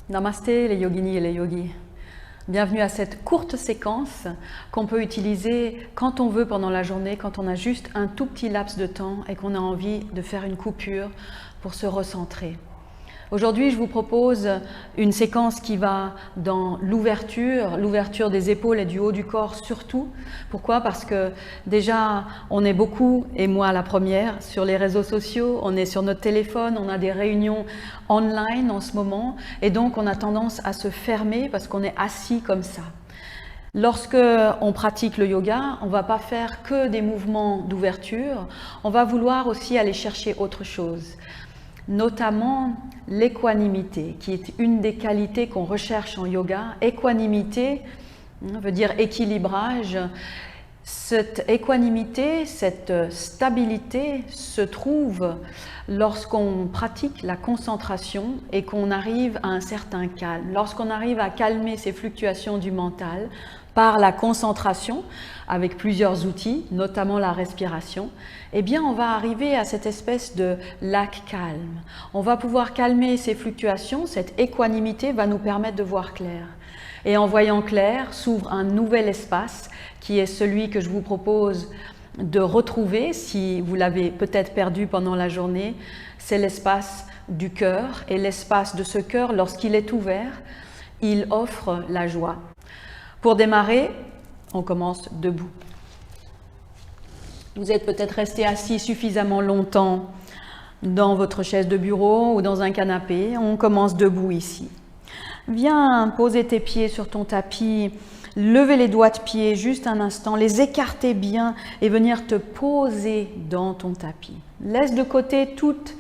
Namasté les yoginis et les yogis. Bienvenue à cette courte séquence qu'on peut utiliser quand on veut pendant la journée, quand on a juste un tout petit laps de temps et qu'on a envie de faire une coupure pour se recentrer. Aujourd'hui, je vous propose une séquence qui va dans l'ouverture des épaules et du haut du corps surtout. Pourquoi? Parce que déjà, on est beaucoup, et moi la première, sur les réseaux sociaux, on est sur notre téléphone, on a des réunions online en ce moment, et donc on a tendance à se fermer parce qu'on est assis comme ça. Lorsque on pratique le yoga, on ne va pas faire que des mouvements d'ouverture, on va vouloir aussi aller chercher autre chose. Notamment l'équanimité, qui est une des qualités qu'on recherche en yoga. Équanimité veut dire équilibrage. Cette équanimité, cette stabilité se trouve lorsqu'on pratique la concentration et qu'on arrive à un certain calme. Lorsqu'on arrive à calmer ces fluctuations du mental par la concentration, avec plusieurs outils, notamment la respiration, eh bien on va arriver à cette espèce de lac calme. On va pouvoir calmer ces fluctuations, cette équanimité va nous permettre de voir clair. Et en voyant clair, s'ouvre un nouvel espace qui est celui que je vous propose de retrouver si vous l'avez peut-être perdu pendant la journée. C'est l'espace du cœur, et l'espace de ce cœur, lorsqu'il est ouvert, il offre la joie. Pour démarrer, on commence debout. Vous êtes peut-être resté assis suffisamment longtemps dans votre chaise de bureau ou dans un canapé. On commence debout ici. Viens poser tes pieds sur ton tapis, lever les doigts de pied juste un instant, les écarter bien et venir te poser dans ton tapis. Laisse de côté toutes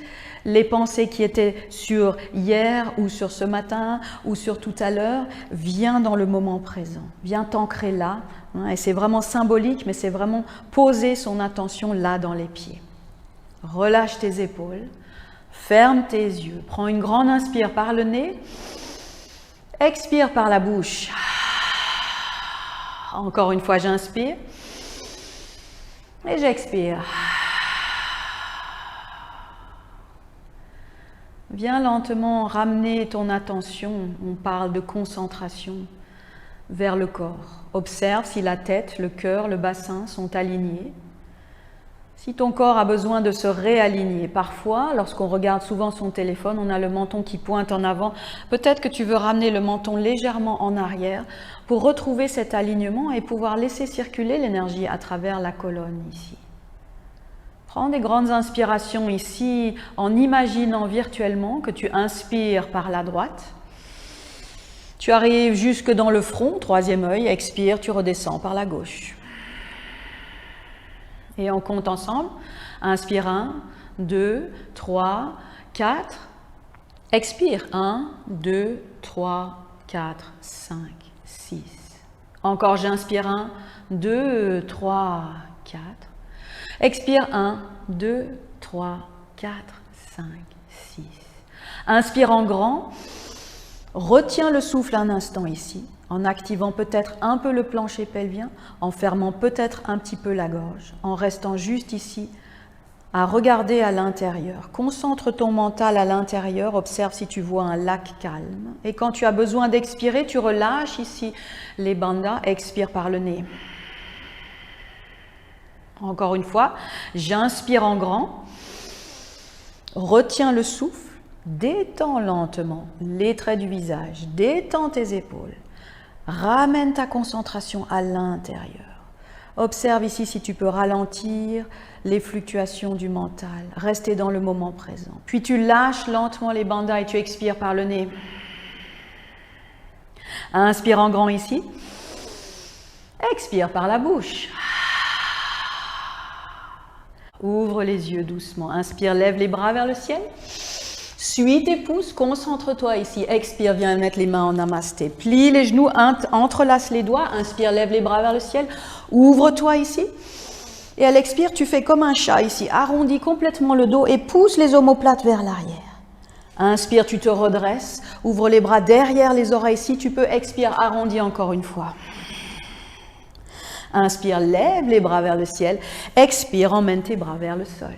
les pensées qui étaient sur hier ou sur ce matin ou sur tout à l'heure. Viens dans le moment présent, viens t'ancrer là. Et c'est vraiment symbolique, mais c'est vraiment poser son attention là dans les pieds. Relâche tes épaules, ferme tes yeux, prends une grande inspire par le nez, expire par la bouche. Encore une fois, j'inspire et j'expire. Viens lentement ramener ton attention, on parle de concentration, vers le corps. Observe si la tête, le cœur, le bassin sont alignés. Si ton corps a besoin de se réaligner, parfois, lorsqu'on regarde souvent son téléphone, on a le menton qui pointe en avant. Peut-être que tu veux ramener le menton légèrement en arrière pour retrouver cet alignement et pouvoir laisser circuler l'énergie à travers la colonne ici. Prends des grandes inspirations ici en imaginant virtuellement que tu inspires par la droite. Tu arrives jusque dans le front, troisième œil, expire, tu redescends par la gauche. Et on compte ensemble. Inspire 1, 2, 3, 4. Expire 1, 2, 3, 4, 5, 6. Encore j'inspire 1, 2, 3, 4. Expire 1, 2, 3, 4, 5, 6. Inspire en grand. Retiens le souffle un instant ici, en activant peut-être un peu le plancher pelvien, en fermant peut-être un petit peu la gorge, en restant juste ici, à regarder à l'intérieur. Concentre ton mental à l'intérieur, observe si tu vois un lac calme. Et quand tu as besoin d'expirer, tu relâches ici les bandhas, expire par le nez. Encore une fois, j'inspire en grand, retiens le souffle, détends lentement les traits du visage, détends tes épaules, ramène ta concentration à l'intérieur. Observe ici si tu peux ralentir les fluctuations du mental, rester dans le moment présent. Puis tu lâches lentement les bandhas et tu expires par le nez. Inspire en grand ici, expire par la bouche. Ouvre les yeux doucement, inspire, lève les bras vers le ciel. Suis tes pouces, concentre-toi ici. Expire, viens mettre les mains en namasté. Plie les genoux, entrelace les doigts. Inspire, lève les bras vers le ciel. Ouvre-toi ici. Et à l'expire, tu fais comme un chat ici. Arrondis complètement le dos et pousse les omoplates vers l'arrière. Inspire, tu te redresses. Ouvre les bras derrière les oreilles. Si tu peux, expire, arrondis encore une fois. Inspire, lève les bras vers le ciel. Expire, emmène tes bras vers le sol.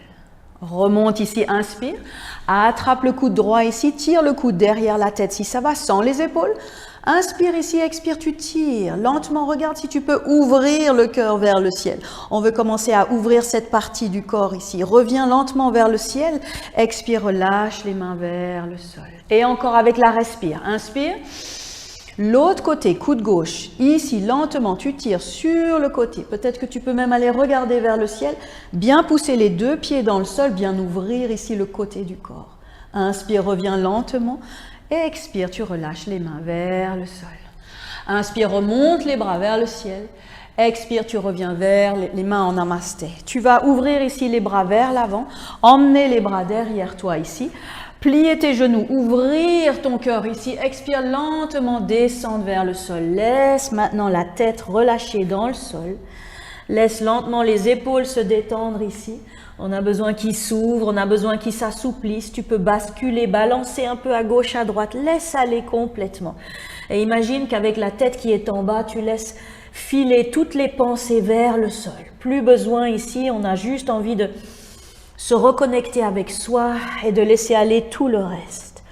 Remonte ici, inspire. Attrape le coude droit ici, tire le coude derrière la tête si ça va, sans les épaules. Inspire ici, expire, tu tires. Lentement, regarde si tu peux ouvrir le cœur vers le ciel. On veut commencer à ouvrir cette partie du corps ici. Reviens lentement vers le ciel. Expire, relâche les mains vers le sol. Et encore avec la respire. Inspire. L'autre côté, coude gauche. Ici, lentement, tu tires sur le côté. Peut-être que tu peux même aller regarder vers le ciel. Bien pousser les deux pieds dans le sol. Bien ouvrir ici le côté du corps. Inspire, reviens lentement. Expire, tu relâches les mains vers le sol. Inspire, remonte les bras vers le ciel. Expire, tu reviens vers les mains en namasté. Tu vas ouvrir ici les bras vers l'avant, emmener les bras derrière toi ici, plier tes genoux, ouvrir ton cœur ici. Expire lentement, descendre vers le sol. Laisse maintenant la tête relâcher dans le sol. Laisse lentement les épaules se détendre ici. On a besoin qu'ils s'ouvrent, on a besoin qu'ils s'assouplissent. Tu peux basculer, balancer un peu à gauche, à droite. Laisse aller complètement. Et imagine qu'avec la tête qui est en bas, tu laisses filer toutes les pensées vers le sol. Plus besoin ici, on a juste envie de se reconnecter avec soi et de laisser aller tout le reste.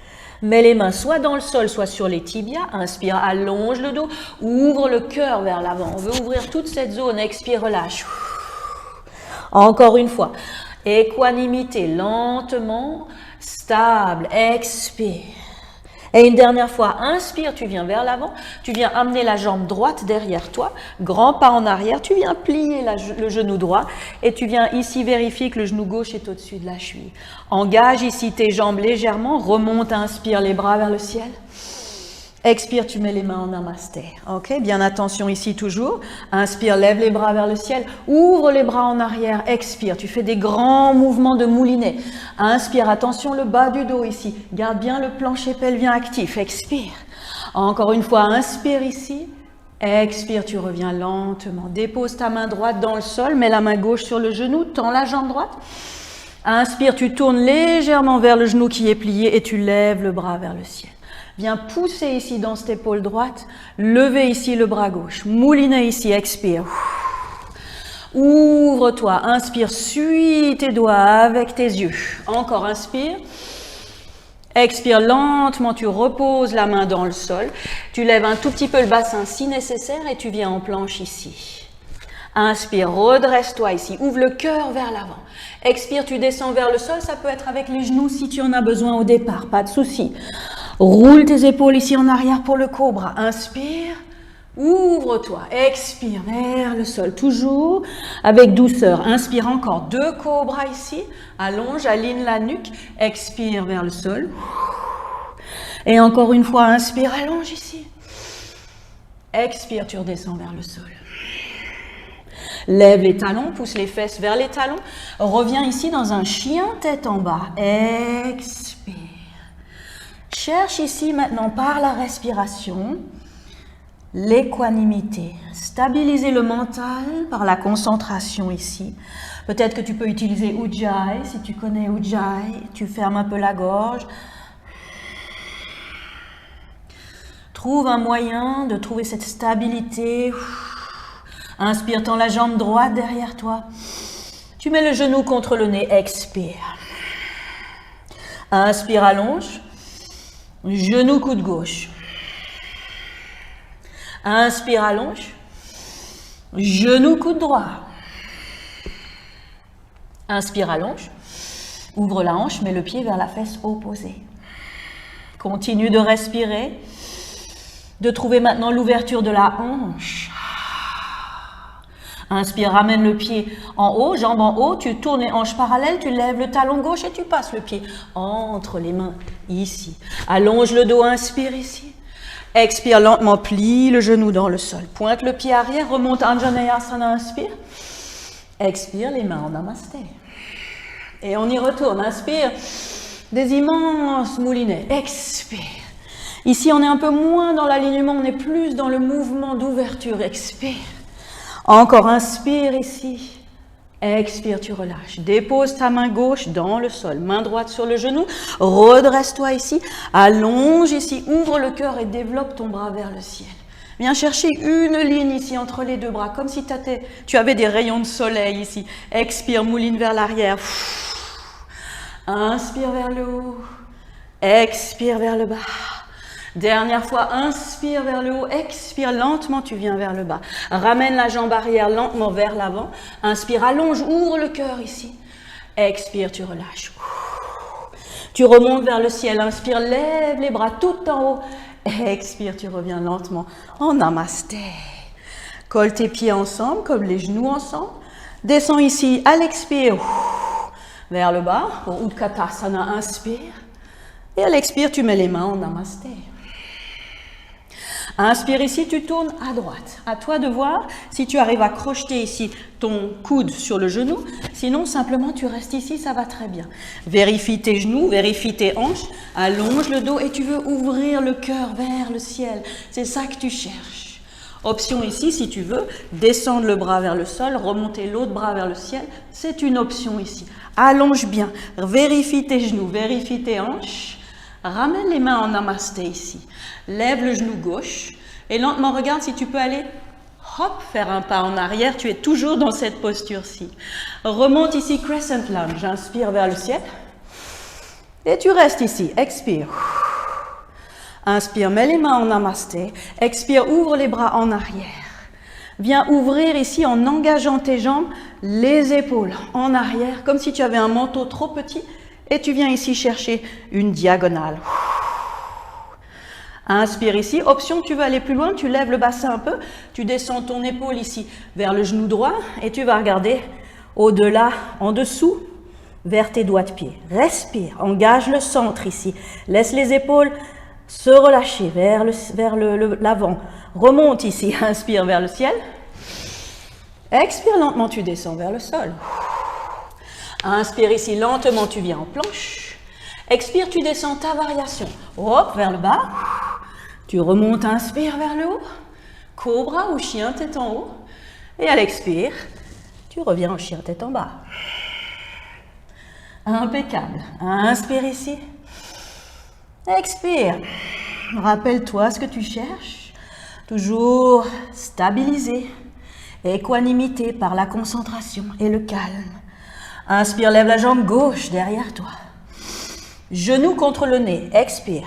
Mets les mains soit dans le sol, soit sur les tibias. Inspire, allonge le dos, ouvre le cœur vers l'avant. On veut ouvrir toute cette zone. Expire, relâche. Encore une fois, équanimité, lentement, stable, expire. Et une dernière fois, inspire, tu viens vers l'avant, tu viens amener la jambe droite derrière toi, grand pas en arrière, tu viens plier le genou droit et tu viens ici vérifier que le genou gauche est au-dessus de la cheville. Engage ici tes jambes légèrement, remonte, inspire les bras vers le ciel. Expire, tu mets les mains en namasté. Ok, bien attention ici toujours. Inspire, lève les bras vers le ciel. Ouvre les bras en arrière. Expire, tu fais des grands mouvements de moulinet. Inspire, attention le bas du dos ici. Garde bien le plancher pelvien actif. Expire. Encore une fois, inspire ici. Expire, tu reviens lentement. Dépose ta main droite dans le sol. Mets la main gauche sur le genou. Tends la jambe droite. Inspire, tu tournes légèrement vers le genou qui est plié et tu lèves le bras vers le ciel. Viens pousser ici dans cette épaule droite, lever ici le bras gauche, mouliner ici, expire. Ouvre-toi, inspire, suis tes doigts avec tes yeux. Encore, inspire. Expire lentement, tu reposes la main dans le sol. Tu lèves un tout petit peu le bassin si nécessaire et tu viens en planche ici. Inspire, redresse-toi ici, ouvre le cœur vers l'avant. Expire, tu descends vers le sol, ça peut être avec les genoux si tu en as besoin au départ, pas de souci. Roule tes épaules ici en arrière pour le cobra. Inspire, ouvre-toi, expire vers le sol, toujours avec douceur. Inspire encore, 2 cobras ici, allonge, aligne la nuque, expire vers le sol. Et encore une fois, inspire, allonge ici. Expire, tu redescends vers le sol. Lève les talons, pousse les fesses vers les talons. Reviens ici dans un chien tête en bas. Expire. Cherche ici maintenant par la respiration l'équanimité. Stabiliser le mental par la concentration ici. Peut-être que tu peux utiliser Ujjayi. Si tu connais Ujjayi, tu fermes un peu la gorge. Trouve un moyen de trouver cette stabilité. Inspire, tends la jambe droite derrière toi. Tu mets le genou contre le nez, expire. Inspire, allonge. Genou, coude gauche. Inspire, allonge. Genou, coude droit. Inspire, allonge. Ouvre la hanche, mets le pied vers la fesse opposée. Continue de respirer. De trouver maintenant l'ouverture de la hanche. Inspire, ramène le pied en haut, jambe en haut, tu tournes les hanches parallèles, tu lèves le talon gauche et tu passes le pied entre les mains, ici. Allonge le dos, inspire ici. Expire lentement, plie le genou dans le sol. Pointe le pied arrière, remonte Anjaneyasana, inspire. Expire, les mains en namasté. Et on y retourne, inspire. Des immenses moulinets, expire. Ici, on est un peu moins dans l'alignement, on est plus dans le mouvement d'ouverture, expire. Encore, inspire ici, expire, tu relâches. Dépose ta main gauche dans le sol, main droite sur le genou, redresse-toi ici, allonge ici, ouvre le cœur et développe ton bras vers le ciel. Viens chercher une ligne ici entre les deux bras, comme si tu avais des rayons de soleil ici. Expire, mouline vers l'arrière. Inspire vers le haut. Expire vers le bas. Dernière fois, inspire vers le haut, expire lentement, tu viens vers le bas. Ramène la jambe arrière lentement vers l'avant. Inspire, allonge, ouvre le cœur ici. Expire, tu relâches. Tu remontes vers le ciel, inspire, lève les bras tout en haut. Expire, tu reviens lentement en namasté. Colle tes pieds ensemble, comme les genoux ensemble. Descends ici à l'expire, vers le bas, pour Utkatasana, inspire. Et à l'expire, tu mets les mains en namasté. Inspire ici, tu tournes à droite. À toi de voir si tu arrives à crocheter ici ton coude sur le genou. Sinon, simplement, tu restes ici, ça va très bien. Vérifie tes genoux, vérifie tes hanches. Allonge le dos et tu veux ouvrir le cœur vers le ciel. C'est ça que tu cherches. Option ici, si tu veux, descendre le bras vers le sol, remonter l'autre bras vers le ciel. C'est une option ici. Allonge bien. Vérifie tes genoux, vérifie tes hanches. Ramène les mains en namasté ici. Lève le genou gauche et lentement regarde si tu peux aller, hop, faire un pas en arrière. Tu es toujours dans cette posture-ci. Remonte ici, crescent lunge. Inspire vers le ciel. Et tu restes ici. Expire. Inspire, mets les mains en namasté. Expire, ouvre les bras en arrière. Viens ouvrir ici en engageant tes jambes, les épaules en arrière, comme si tu avais un manteau trop petit. Et tu viens ici chercher une diagonale. Inspire ici. Option, tu veux aller plus loin, tu lèves le bassin un peu. Tu descends ton épaule ici vers le genou droit et tu vas regarder au-delà, en dessous, vers tes doigts de pied. Respire, engage le centre ici. Laisse les épaules se relâcher vers l'avant. Remonte ici, inspire vers le ciel. Expire lentement, tu descends vers le sol. Inspire ici, lentement, tu viens en planche. Expire, tu descends ta variation. Hop, vers le bas. Tu remontes, inspire vers le haut. Cobra ou chien, tête en haut. Et à l'expire, tu reviens en chien, tête en bas. Impeccable. Inspire ici. Expire. Rappelle-toi ce que tu cherches. Toujours stabilisé. Équanimité par la concentration et le calme. Inspire, lève la jambe gauche derrière toi. Genou contre le nez, expire.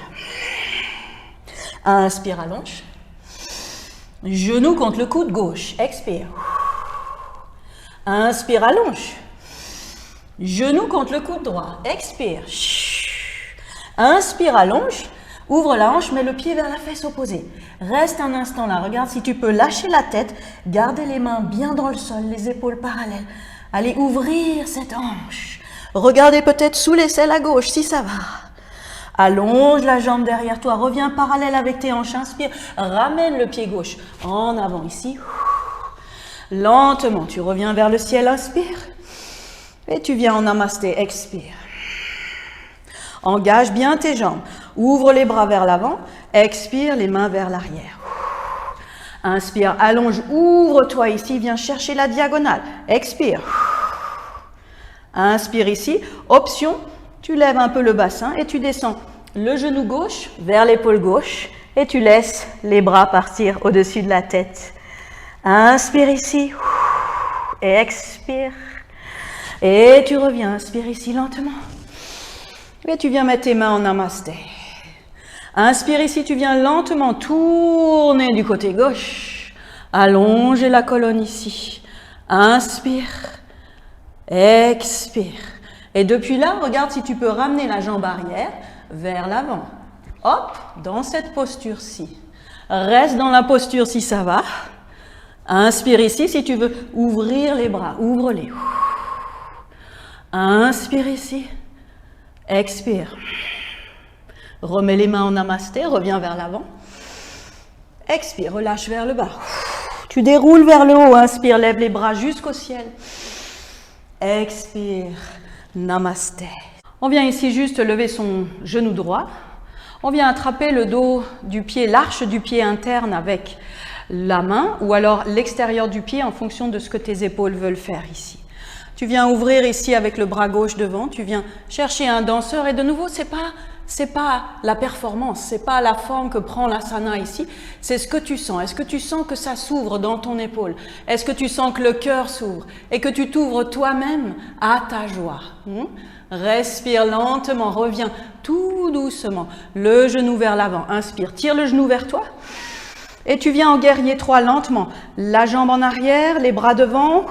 Inspire, allonge. Genou contre le coude gauche, expire. Inspire, allonge. Genou contre le coude droit, expire. Inspire, allonge. Ouvre la hanche, mets le pied vers la fesse opposée. Reste un instant là, regarde si tu peux lâcher la tête, garder les mains bien dans le sol, les épaules parallèles. Allez ouvrir cette hanche. Regardez peut-être sous l'aisselle à gauche si ça va. Allonge la jambe derrière toi. Reviens parallèle avec tes hanches. Inspire. Ramène le pied gauche en avant ici. Lentement, tu reviens vers le ciel. Inspire. Et tu viens en namasté. Expire. Engage bien tes jambes. Ouvre les bras vers l'avant. Expire, les mains vers l'arrière. Inspire, allonge, ouvre-toi ici, viens chercher la diagonale. Expire. Inspire ici. Option, tu lèves un peu le bassin et tu descends le genou gauche vers l'épaule gauche et tu laisses les bras partir au-dessus de la tête. Inspire ici. Et expire. Et tu reviens, inspire ici lentement. Et tu viens mettre tes mains en namasté. Inspire ici, tu viens lentement tourner du côté gauche. Allongez la colonne ici. Inspire. Expire. Et depuis là, regarde si tu peux ramener la jambe arrière vers l'avant. Hop, dans cette posture-ci. Reste dans la posture si ça va. Inspire ici si tu veux ouvrir les bras. Ouvre-les. Inspire ici. Expire. Remets les mains en namasté, reviens vers l'avant. Expire, relâche vers le bas. Tu déroules vers le haut, inspire, lève les bras jusqu'au ciel. Expire, namasté. On vient ici juste lever son genou droit. On vient attraper le dos du pied, l'arche du pied interne avec la main ou alors l'extérieur du pied en fonction de ce que tes épaules veulent faire ici. Tu viens ouvrir ici avec le bras gauche devant, tu viens chercher un danseur et de nouveau, c'est pas la performance, c'est pas la forme que prend l'asana ici, c'est ce que tu sens. Est-ce que tu sens que ça s'ouvre dans ton épaule? Est-ce que tu sens que le cœur s'ouvre et que tu t'ouvres toi-même à ta joie? Respire lentement, reviens tout doucement. Le genou vers l'avant, inspire, tire le genou vers toi. Et tu viens en guerrier 3 lentement. La jambe en arrière, les bras devant.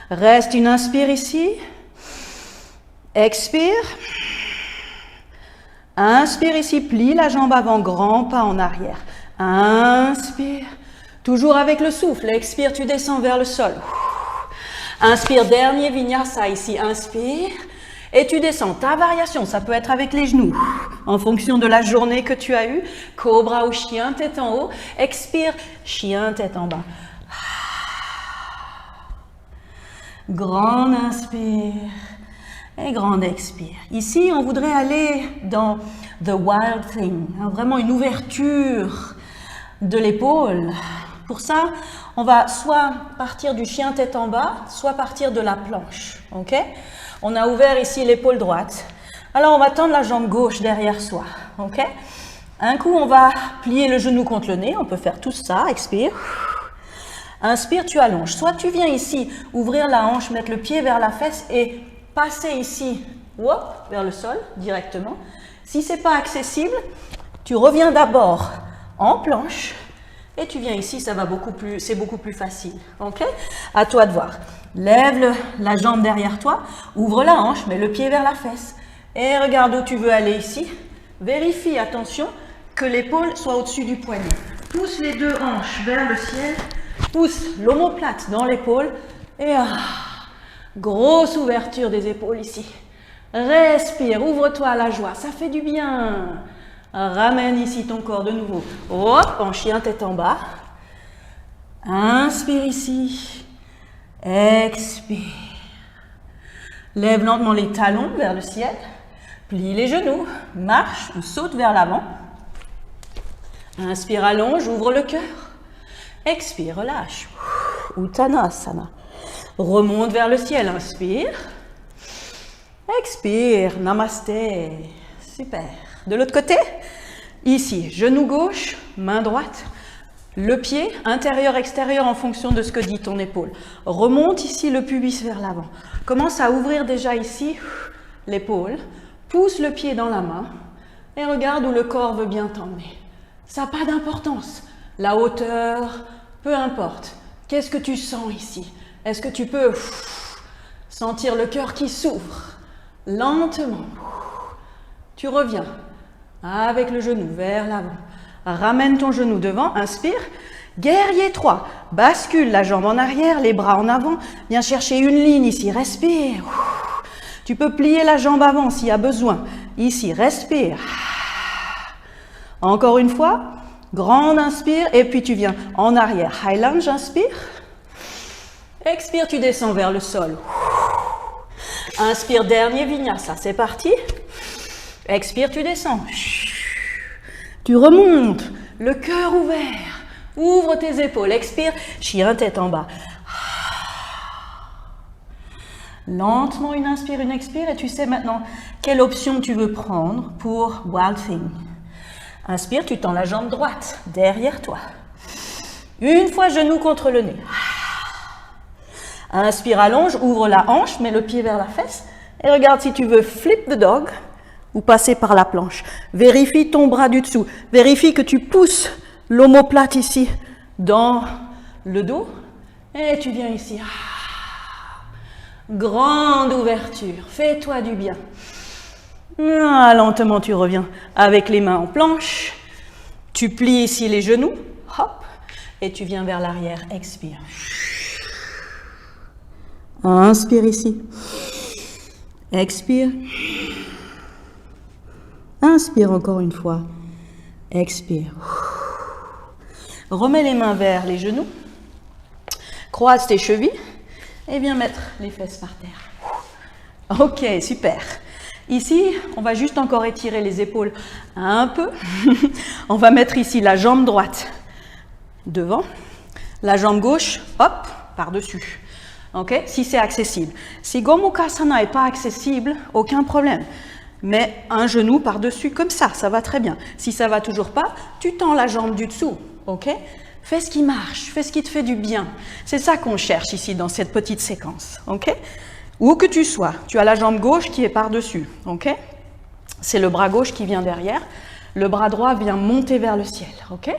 Reste une inspire ici. Expire. Inspire ici, plie la jambe avant, grand pas en arrière. Inspire. Toujours avec le souffle. Expire, tu descends vers le sol. Inspire, dernier vinyasa ici. Inspire. Et tu descends. Ta variation, ça peut être avec les genoux. En fonction de la journée que tu as eue. Cobra ou chien, tête en haut. Expire, chien, tête en bas. Grande inspire. Et grande expire. Ici, on voudrait aller dans the wild thing, vraiment une ouverture de l'épaule. Pour ça, on va soit partir du chien tête en bas, soit partir de la planche. Ok? On a ouvert ici l'épaule droite. Alors, on va tendre la jambe gauche derrière soi. Ok? Un coup, on va plier le genou contre le nez. On peut faire tout ça. Expire. Inspire, tu allonges. Soit tu viens ici, ouvrir la hanche, mettre le pied vers la fesse et passer ici, hop, vers le sol directement. Si ce n'est pas accessible, tu reviens d'abord en planche et tu viens ici, c'est beaucoup plus facile. Ok? À toi de voir. Lève la jambe derrière toi, ouvre la hanche, mets le pied vers la fesse et regarde où tu veux aller ici. Vérifie, attention, que l'épaule soit au-dessus du poignet. Pousse les deux hanches vers le ciel, pousse l'omoplate dans l'épaule et grosse ouverture des épaules ici. Respire, ouvre-toi à la joie, ça fait du bien. Ramène ici ton corps de nouveau. Hop, en chien, tête en bas. Inspire ici. Expire. Lève lentement les talons vers le ciel. Plie les genoux. Marche ou saute vers l'avant. Inspire, allonge, ouvre le cœur. Expire, relâche. Uttanasana. Remonte vers le ciel, inspire. Expire, namasté. Super. De l'autre côté, ici, genou gauche, main droite. Le pied, intérieur, extérieur en fonction de ce que dit ton épaule. Remonte ici le pubis vers l'avant. Commence à ouvrir déjà ici l'épaule. Pousse le pied dans la main et regarde où le corps veut bien t'emmener. Ça n'a pas d'importance. La hauteur, peu importe. Qu'est-ce que tu sens ici? Est-ce que tu peux sentir le cœur qui s'ouvre? Lentement. Tu reviens avec le genou vers l'avant. Ramène ton genou devant, inspire. Guerrier 3. Bascule la jambe en arrière, les bras en avant. Viens chercher une ligne ici, respire. Tu peux plier la jambe avant s'il y a besoin. Ici, respire. Encore une fois, grande inspire et puis tu viens en arrière. High lunge, inspire. Expire, tu descends vers le sol. Inspire, dernier vinyasa, c'est parti. Expire, tu descends. Tu remontes, le cœur ouvert. Ouvre tes épaules, expire, chien tête en bas. Lentement, une inspire, une expire et tu sais maintenant quelle option tu veux prendre pour Wild Thing. Inspire, tu tends la jambe droite derrière toi. Une fois genou contre le nez. Inspire, allonge, ouvre la hanche, mets le pied vers la fesse et regarde si tu veux flip the dog ou passer par la planche. Vérifie ton bras du dessous. Vérifie que tu pousses l'omoplate ici dans le dos et tu viens ici. Grande ouverture. Fais-toi du bien. Lentement, tu reviens avec les mains en planche. Tu plies ici les genoux. Hop. Et tu viens vers l'arrière. Expire. Inspire ici. Expire. Inspire encore une fois. Expire. Remets les mains vers les genoux. Croise tes chevilles et viens mettre les fesses par terre. Ok, super. Ici, on va juste encore étirer les épaules un peu. On va mettre ici la jambe droite devant, la jambe gauche, hop, par-dessus. Ok, si c'est accessible. Si Gomukhasana n'est pas accessible, aucun problème. Mais un genou par-dessus, comme ça va très bien. Si ça va toujours pas, tu tends la jambe du dessous. Ok, fais ce qui marche, fais ce qui te fait du bien. C'est ça qu'on cherche ici dans cette petite séquence. Ok, Où que tu sois, tu as la jambe gauche qui est par-dessus, ok? C'est le bras gauche qui vient derrière. Le bras droit vient monter vers le ciel, ok?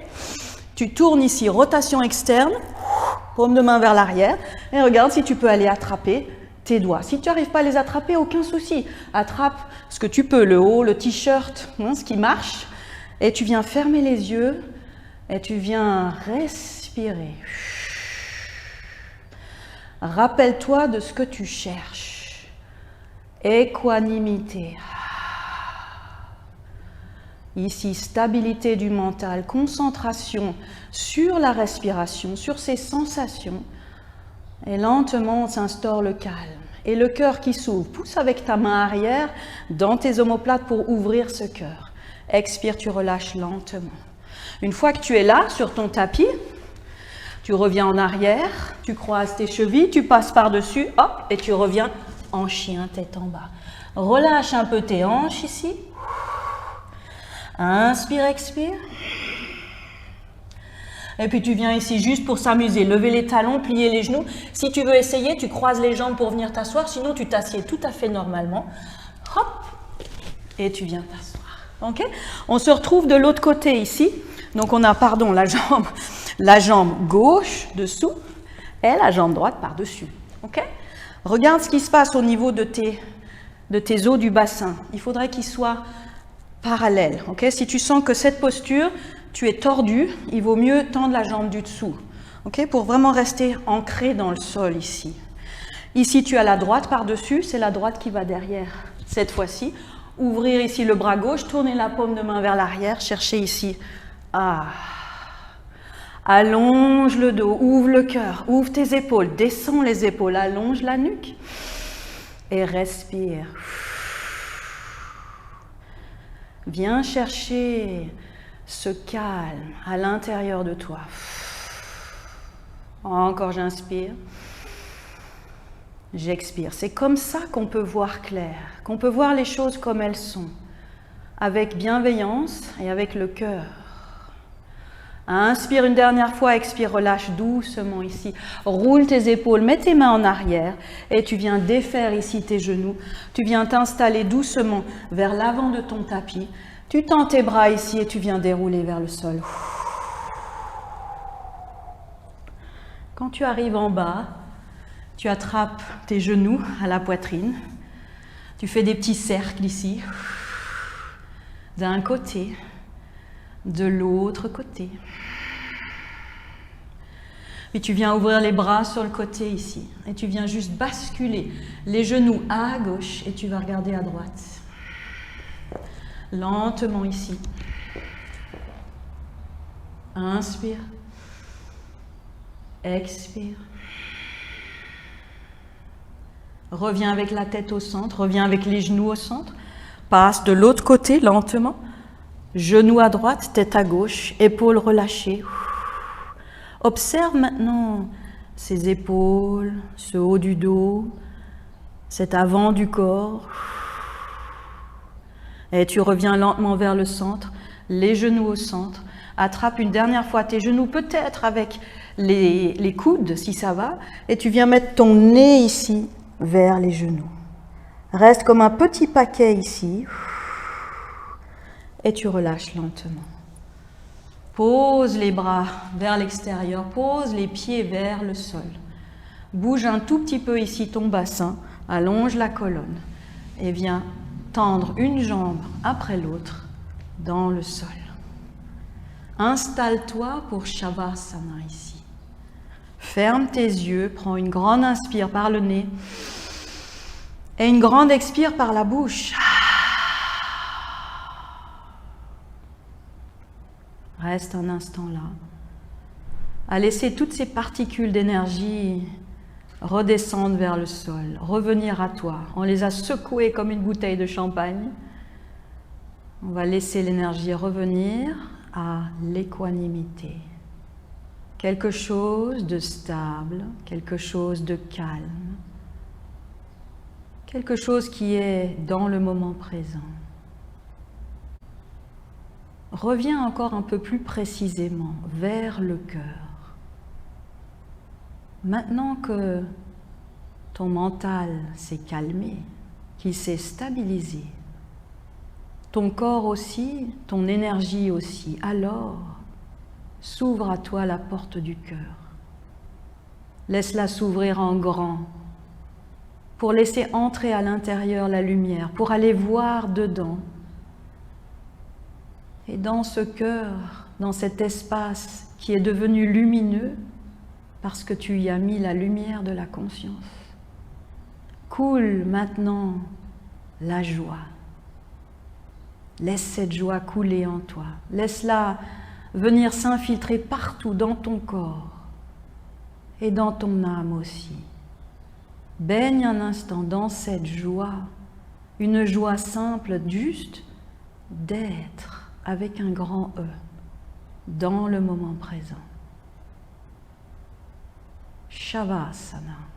Tu tournes ici, rotation externe, paume de main vers l'arrière, et regarde si tu peux aller attraper tes doigts. Si tu n'arrives pas à les attraper, aucun souci. Attrape ce que tu peux, le haut, le t-shirt, ce qui marche, et tu viens fermer les yeux, et tu viens respirer. Rappelle-toi de ce que tu cherches. Équanimité. Ici, stabilité du mental, concentration sur la respiration, sur ces sensations. Et lentement, s'instaure le calme. Et le cœur qui s'ouvre. Pousse avec ta main arrière dans tes omoplates pour ouvrir ce cœur. Expire, tu relâches lentement. Une fois que tu es là, sur ton tapis, tu reviens en arrière, tu croises tes chevilles, tu passes par-dessus, hop, et tu reviens en chien, tête en bas. Relâche un peu tes hanches ici. Inspire, expire. Et puis tu viens ici juste pour s'amuser, lever les talons, plier les genoux. Si tu veux essayer, tu croises les jambes pour venir t'asseoir, sinon tu t'assieds tout à fait normalement. Hop, et tu viens t'asseoir. Ok? On se retrouve de l'autre côté ici. Donc on a, pardon, la jambe gauche dessous et la jambe droite par-dessus. Ok? Regarde ce qui se passe au niveau de tes os du bassin. Il faudrait qu'ils soient parallèles. Okay? Si tu sens que cette posture, tu es tordu, il vaut mieux tendre la jambe du dessous. Okay? Pour vraiment rester ancré dans le sol ici. Ici, tu as la droite par-dessus, c'est la droite qui va derrière. Cette fois-ci, ouvrir ici le bras gauche, tourner la paume de main vers l'arrière, chercher ici. Allonge le dos, ouvre le cœur, ouvre tes épaules, descends les épaules, allonge la nuque et respire. Viens chercher ce calme à l'intérieur de toi. Encore, j'inspire. J'expire. C'est comme ça qu'on peut voir clair, qu'on peut voir les choses comme elles sont, avec bienveillance et avec le cœur. Inspire une dernière fois, expire, relâche doucement ici. Roule tes épaules, mets tes mains en arrière et tu viens défaire ici tes genoux. Tu viens t'installer doucement vers l'avant de ton tapis. Tu tends tes bras ici et tu viens dérouler vers le sol. Quand tu arrives en bas, tu attrapes tes genoux à la poitrine. Tu fais des petits cercles ici, d'un côté, de l'autre côté. Puis tu viens ouvrir les bras sur le côté ici. Et tu viens juste basculer les genoux à gauche et tu vas regarder à droite. Lentement ici. Inspire. Expire. Reviens avec la tête au centre, reviens avec les genoux au centre. Passe de l'autre côté lentement. Genoux à droite, tête à gauche, épaules relâchées. Observe maintenant ces épaules, ce haut du dos, cet avant du corps. Et tu reviens lentement vers le centre, les genoux au centre. Attrape une dernière fois tes genoux, peut-être avec les coudes, si ça va. Et tu viens mettre ton nez ici, vers les genoux. Reste comme un petit paquet ici. Et tu relâches lentement. Pose les bras vers l'extérieur, pose les pieds vers le sol. Bouge un tout petit peu ici ton bassin, allonge la colonne et viens tendre une jambe après l'autre dans le sol. Installe-toi pour Shavasana ici. Ferme tes yeux, prends une grande inspire par le nez et une grande expire par la bouche. Reste un instant là, à laisser toutes ces particules d'énergie redescendre vers le sol, revenir à toi. On les a secouées comme une bouteille de champagne. On va laisser l'énergie revenir à l'équanimité. Quelque chose de stable, quelque chose de calme, quelque chose qui est dans le moment présent. Reviens encore un peu plus précisément vers le cœur. Maintenant que ton mental s'est calmé, qu'il s'est stabilisé, ton corps aussi, ton énergie aussi, alors s'ouvre à toi la porte du cœur. Laisse-la s'ouvrir en grand pour laisser entrer à l'intérieur la lumière, pour aller voir dedans. Et dans ce cœur, dans cet espace qui est devenu lumineux, parce que tu y as mis la lumière de la conscience, coule maintenant la joie. Laisse cette joie couler en toi. Laisse-la venir s'infiltrer partout dans ton corps et dans ton âme aussi. Baigne un instant dans cette joie, une joie simple, juste d'être avec un grand E, dans le moment présent. Shavasana.